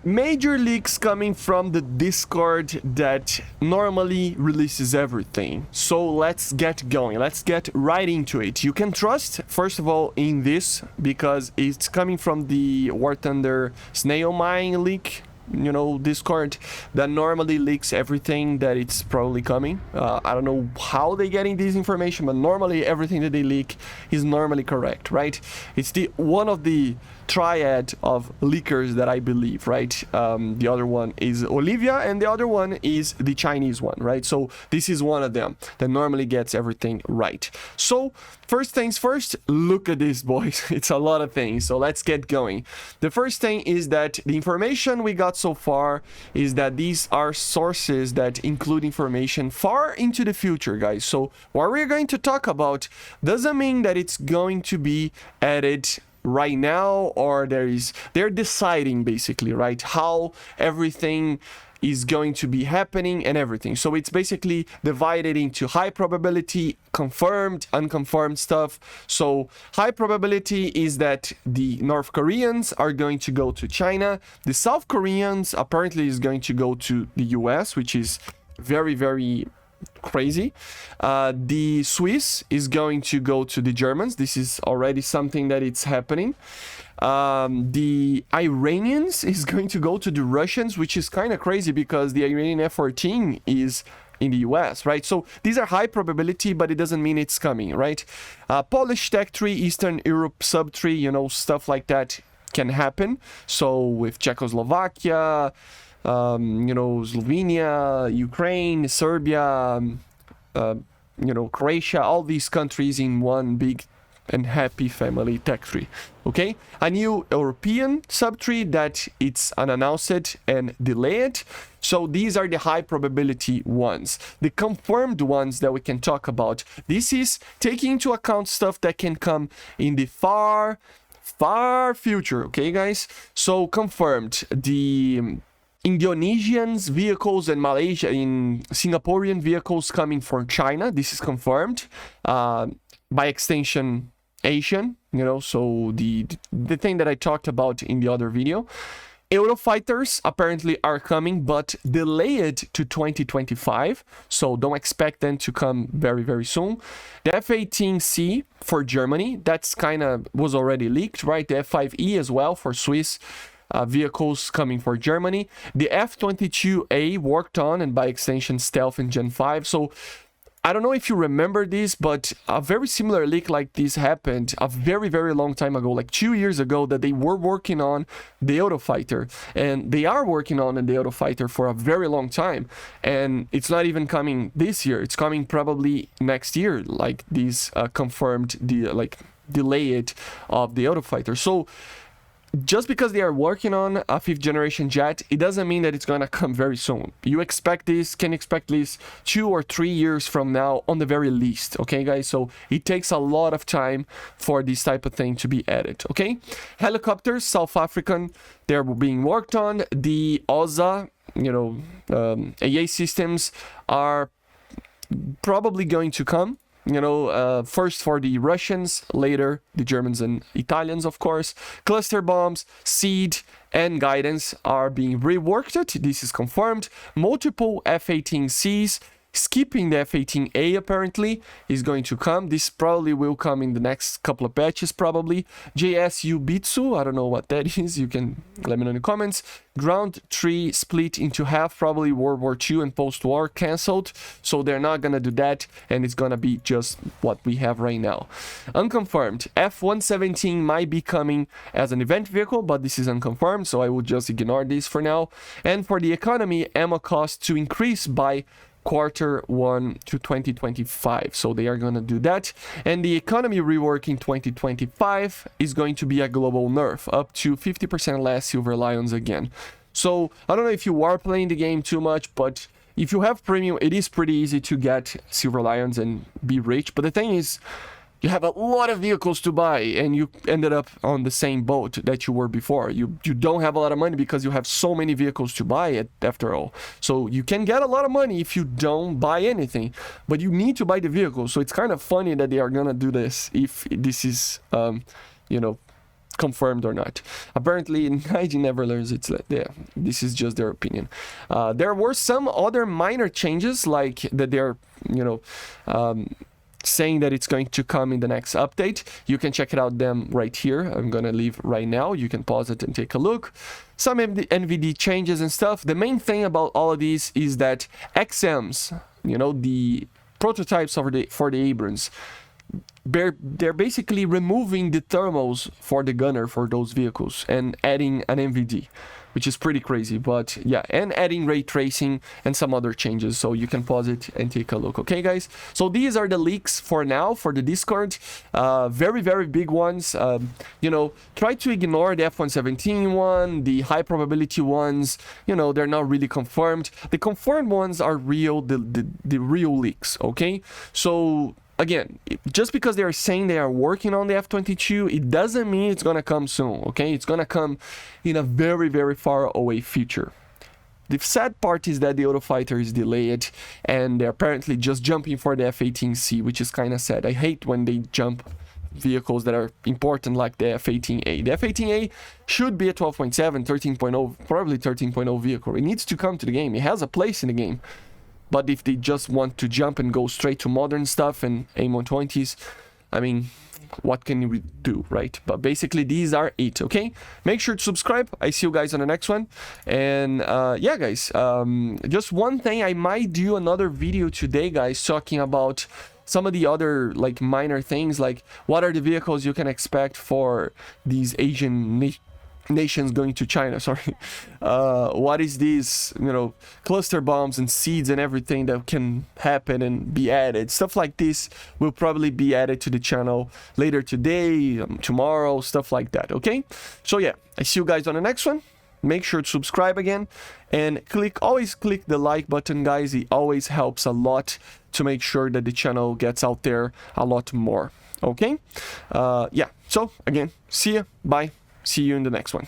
major leaks coming from the Discord that normally releases everything. So let's get going. Let's get right into it. You can trust, first of all, in this because it's coming from the War Thunder Snail Mine leak, you know, Discord that normally leaks everything that it's probably coming. I don't know how they're getting this information, but normally everything that they leak is normally correct, right? It's the one of the triad of leakers that I believe, right? The other one is Olivia and the other one is the Chinese one, right? So this is one of them that normally gets everything right. So first things first, look at this, boys. It's a lot of things, so let's get going. The first thing is that the information we got so far is that these are sources that include information far into the future, guys. So what we're going to talk about doesn't mean that it's going to be added right now, or they're deciding basically, right, how everything is going to be happening and everything. So it's basically divided into high probability, confirmed, unconfirmed stuff. So high probability is that the North Koreans are going to go to China. The South Koreans apparently is going to go to the US, which is very, very crazy. The Swiss is going to go to the Germans. This is already something that it's happening. The Iranians is going to go to the Russians, which is kind of crazy because the Iranian F-14 is in the US, right? So these are high probability, but it doesn't mean it's coming, right? Polish Tech 3, Eastern Europe Sub 3, you know, stuff like that can happen. So with Czechoslovakia, you know, Slovenia, Ukraine, Serbia, you know, Croatia, all these countries in one big and happy family Tech 3. Okay, a new European sub 3 that it's unannounced and delayed. So these are the high probability ones. The confirmed ones that we can talk about, this is taking into account stuff that can come in the far future. Okay, guys, so confirmed, the Indonesians vehicles and Malaysia in Singaporean vehicles coming from China. This is confirmed. By extension, Asian, you know, so the thing that I talked about in the other video. Eurofighters apparently are coming, but delayed to 2025, so don't expect them to come very, very soon. The F-18C for Germany, that's kind of was already leaked, right? The F-5E as well for Swiss vehicles coming for Germany. The F-22A worked on, and by extension Stealth in Gen 5. So I don't know if you remember this, but a very similar leak like this happened a very, very long time ago, like 2 years ago, that they were working on the Eurofighter, and they are working on the Eurofighter for a very long time, and it's not even coming this year. It's coming probably next year, like this confirmed delayed of the Eurofighter. So just because they are working on a 5th generation jet, it doesn't mean that it's gonna come very soon. You can expect this 2 or 3 years from now on the very least, okay, guys? So it takes a lot of time for this type of thing to be added, okay? Helicopters, South African, they're being worked on. The OSA, you know, AA systems are probably going to come. You know, first for the Russians, later the Germans and Italians, of course. Cluster bombs, seed, and guidance are being reworked. This is confirmed. Multiple F-18Cs, skipping the F-18A apparently, is going to come. This probably will come in the next couple of batches, probably. JSU Bitsu, I don't know what that is. You can let me know in the comments. Ground 3 split into half, probably World War II and post-war cancelled. So they're not gonna do that, and it's gonna be just what we have right now. Unconfirmed. F-117 might be coming as an event vehicle, but this is unconfirmed, so I will just ignore this for now. And for the economy, ammo cost to increase by Q1 to 2025, so they are gonna do that. And the economy rework in 2025 is going to be a global nerf, up to 50% less Silver Lions again. So I don't know if you are playing the game too much, but if you have premium, it is pretty easy to get Silver Lions and be rich. But the thing is, you have a lot of vehicles to buy, and you ended up on the same boat that you were before. You don't have a lot of money because you have so many vehicles to buy after all. So you can get a lot of money if you don't buy anything, but you need to buy the vehicle. So it's kind of funny that they are gonna do this if this is, you know, confirmed or not. Apparently, IG never learns. It's like, yeah, this is just their opinion. There were some other minor changes, like that they're, you know, saying that it's going to come in the next update. You can check it out them right here. I'm gonna leave right now. You can pause it and take a look. Some NVD changes and stuff. The main thing about all of these is that XMs, you know, the prototypes for the Abrams, they're basically removing the thermals for the gunner for those vehicles and adding an NVD, which is pretty crazy. But yeah, and adding ray tracing and some other changes. So you can pause it and take a look. Okay, guys, so these are the leaks for now for the Discord. Very, very big ones. You know, try to ignore the F-117 one, the high probability ones. You know, they're not really confirmed. The confirmed ones are real, the real leaks. Okay, so again, just because they are saying they are working on the F-22, it doesn't mean it's gonna come soon, okay? It's gonna come in a very, very far away future. The sad part is that the Eurofighter is delayed, and they're apparently just jumping for the F-18C, which is kind of sad. I hate when they jump vehicles that are important like the F-18A. The F-18A should be a 12.7, 13.0, probably 13.0 vehicle. It needs to come to the game. It has a place in the game. But if they just want to jump and go straight to modern stuff and aim on 20s, I mean, what can you do, right? But basically, these are it, okay? Make sure to subscribe. I see you guys on the next one. And yeah, guys, just one thing. I might do another video today, guys, talking about some of the other, like, minor things, like what are the vehicles you can expect for these Asian nations going to China, sorry. What is this, you know, cluster bombs and seeds and everything that can happen and be added. Stuff like this will probably be added to the channel later today, tomorrow, stuff like that, okay? So yeah, I see you guys on the next one. Make sure to subscribe again and always click the like button, guys. It always helps a lot to make sure that the channel gets out there a lot more, okay? Yeah, so again, see ya, bye. See you in the next one.